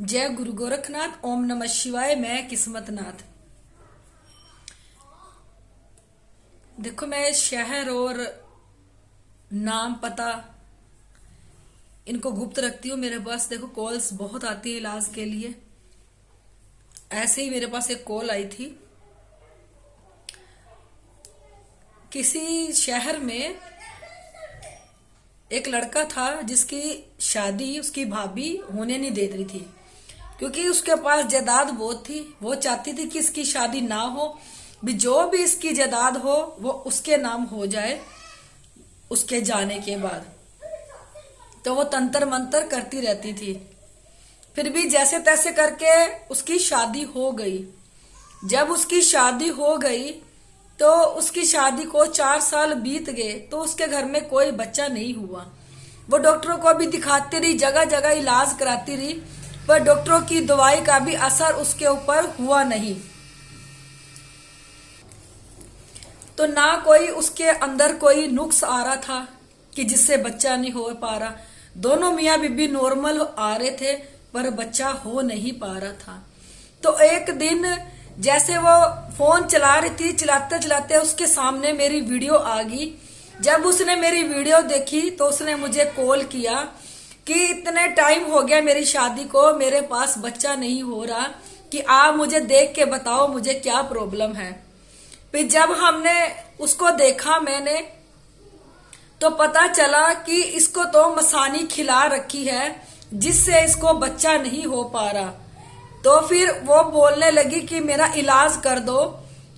जय गुरु गोरखनाथ। ओम नमः शिवाय। मैं किस्मतनाथ। देखो, मैं शहर और नाम पता इनको गुप्त रखती हूँ। मेरे पास देखो कॉल्स बहुत आती है इलाज के लिए। ऐसे ही मेरे पास एक कॉल आई थी। किसी शहर में एक लड़का था जिसकी शादी उसकी भाभी होने नहीं दे रही थी, क्योंकि उसके पास जायदाद बहुत थी। वो चाहती थी कि इसकी शादी ना हो, भी जो भी इसकी जायदाद हो वो उसके नाम हो जाए उसके जाने के बाद। तो वो तंत्र मंत्र करती रहती थी। फिर भी जैसे तैसे करके उसकी शादी हो गई। जब उसकी शादी हो गई तो उसकी शादी को 4 साल बीत गए तो उसके घर में कोई बच्चा नहीं हुआ। वो डॉक्टरों को भी दिखाती रही, जगह जगह इलाज कराती रही, पर डॉक्टरों की दवाई का भी असर उसके ऊपर हुआ नहीं। तो ना कोई उसके अंदर कोई नुक्स आ रहा था कि जिससे बच्चा नहीं हो पा रहा। दोनों मियाँ बीबी नॉर्मल आ रहे थे पर बच्चा हो नहीं पा रहा था। तो एक दिन जैसे वो फोन चला रही थी, चलाते चलाते उसके सामने मेरी वीडियो आ गई। जब उसने मेरी वीडियो देखी तो उसने मुझे कॉल किया कि इतने टाइम हो गया मेरी शादी को, मेरे पास बच्चा नहीं हो रहा, कि आप मुझे देख के बताओ मुझे क्या प्रॉब्लम है। फिर जब हमने उसको देखा मैंने, तो पता चला कि इसको तो मसानी खिला रखी है जिससे इसको बच्चा नहीं हो पा रहा। तो फिर वो बोलने लगी कि मेरा इलाज कर दो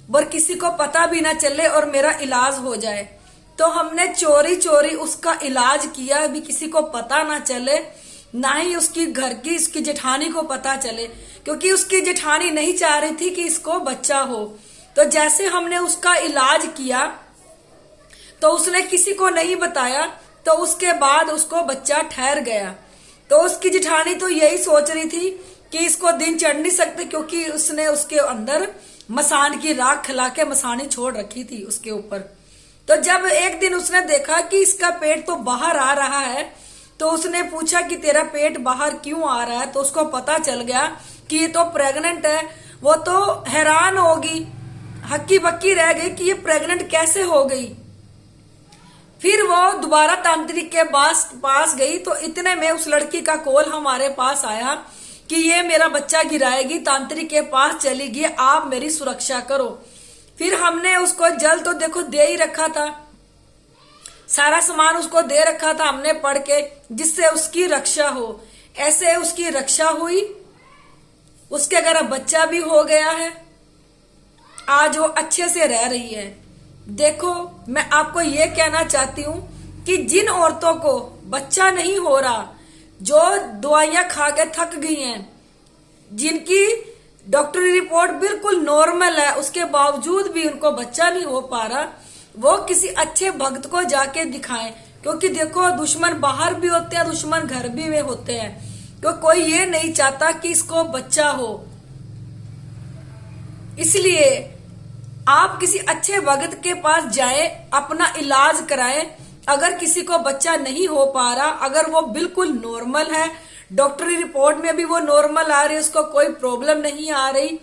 और किसी को पता भी ना चले और मेरा इलाज हो जाए। तो हमने चोरी चोरी उसका इलाज किया, भी किसी को पता ना चले, ना ही उसकी घर की उसकी जेठानी को पता चले, क्योंकि उसकी जेठानी नहीं चाह रही थी कि इसको बच्चा हो। तो जैसे हमने उसका इलाज किया तो उसने किसी को नहीं बताया। तो उसके बाद उसको बच्चा ठहर गया। तो उसकी जेठानी तो यही सोच रही थी कि इसको दिन चढ़ नहीं सकते, क्योंकि उसने उसके अंदर मसान की राख खिला के मसानी छोड़ रखी थी उसके ऊपर। तो जब एक दिन उसने देखा कि इसका पेट तो बाहर आ रहा है, तो उसने पूछा कि तेरा पेट बाहर क्यों आ रहा है। तो उसको पता चल गया कि ये तो प्रेग्नेंट है। वो तो हैरान होगी, हक्की बक्की रह गई कि ये प्रेग्नेंट कैसे हो गई। फिर वो दोबारा तांत्रिक के पास गई। तो इतने में उस लड़की का कॉल हमारे पास आया कि ये मेरा बच्चा गिराएगी, तांत्रिक के पास चली गई, आप मेरी सुरक्षा करो। फिर हमने उसको जल तो देखो दे ही रखा था, सारा सामान उसको दे रखा था हमने पढ़ के, जिससे उसकी रक्षा हो। ऐसे उसकी रक्षा हुई, उसके अगर बच्चा भी हो गया है, आज वो अच्छे से रह रही है। देखो, मैं आपको ये कहना चाहती हूँ कि जिन औरतों को बच्चा नहीं हो रहा, जो दवाइयां खा के थक गई हैं, जिनकी डॉक्टरी रिपोर्ट बिल्कुल नॉर्मल है, उसके बावजूद भी उनको बच्चा नहीं हो पा रहा, वो किसी अच्छे भक्त को जाके दिखाएं। क्योंकि देखो, दुश्मन बाहर भी होते हैं, दुश्मन घर भी वे होते हैं। क्योंकि कोई ये नहीं चाहता कि इसको बच्चा हो। इसलिए आप किसी अच्छे भगत के पास जाएं, अपना इलाज कराएं। अगर किसी को बच्चा नहीं हो पा रहा, अगर वो बिल्कुल नॉर्मल है, डॉक्टरी रिपोर्ट में भी वो नॉर्मल आ रही है, उसको कोई प्रॉब्लम नहीं आ रही,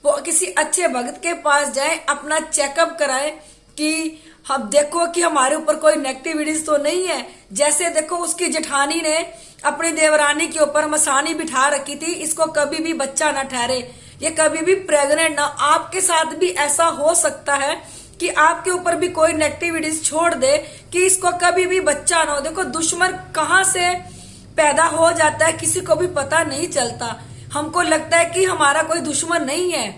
वो किसी अच्छे भगत के पास जाएं, अपना चेकअप कराएं कि हम देखो कि हमारे ऊपर कोई नेगेटिविटीज तो नहीं है। जैसे देखो, उसकी जेठानी ने अपनी देवरानी के ऊपर मसानी बिठा रखी थी, इसको कभी भी बच्चा ना ठहरे, ये कभी भी प्रेग्नेंट ना। आपके साथ भी ऐसा हो सकता है कि आपके ऊपर भी कोई नेगेटिविटीज छोड़ दे कि इसको कभी भी बच्चा ना हो। देखो, दुश्मन कहाँ से पैदा हो जाता है किसी को भी पता नहीं चलता। हमको लगता है कि हमारा कोई दुश्मन नहीं है,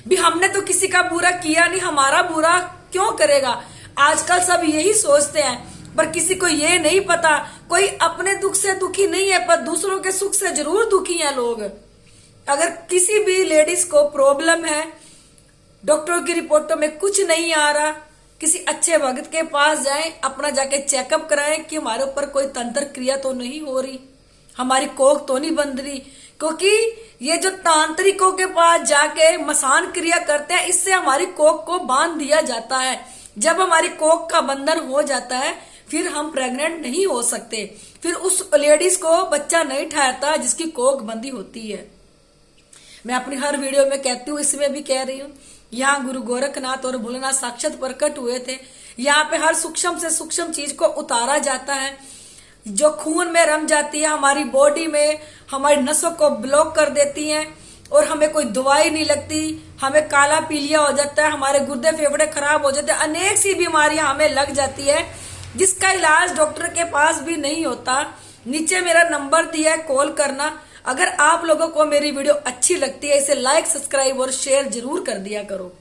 भी हमने तो किसी का बुरा किया नहीं, हमारा बुरा क्यों करेगा। आजकल सब यही सोचते हैं, पर किसी को ये नहीं पता, कोई अपने दुख से दुखी नहीं है, पर दूसरों के सुख से जरूर दुखी हैं लोग। अगर किसी भी लेडीज को प्रॉब्लम है, डॉक्टरों की रिपोर्टों में कुछ नहीं आ रहा, किसी अच्छे भगत के पास जाएं, अपना जाके चेकअप कराएं कि हमारे ऊपर कोई तंत्र क्रिया तो नहीं हो रही, हमारी कोख तो नहीं बंध रही। क्योंकि ये जो तांत्रिकों के पास जाके मसान क्रिया करते हैं, इससे हमारी कोख को बांध दिया जाता है। जब हमारी कोख का बंधन हो जाता है, फिर हम प्रेग्नेंट नहीं हो सकते, फिर उस लेडीज को बच्चा नहीं ठहरता जिसकी कोख बंदी होती है। मैं अपनी हर वीडियो में कहती हूँ, इसमें भी कह रही हूँ, यहाँ गुरु गोरखनाथ और भोलेनाथ साक्षात प्रकट हुए थे। यहाँ पे हर सूक्ष्म से सूक्ष्म चीज को उतारा जाता है, जो खून में रम जाती है, हमारी बॉडी में हमारी नसों को ब्लॉक कर देती है और हमें कोई दवाई नहीं लगती, हमें काला पीलिया हो जाता है, हमारे गुर्दे फेफड़े खराब हो जाते हैं, अनेक सी बीमारियां हमें लग जाती है जिसका इलाज डॉक्टर के पास भी नहीं होता। नीचे मेरा नंबर दिया है, कॉल करना। अगर आप लोगों को मेरी वीडियो अच्छी लगती है, इसे लाइक, सब्सक्राइब और शेयर जरूर कर दिया करो।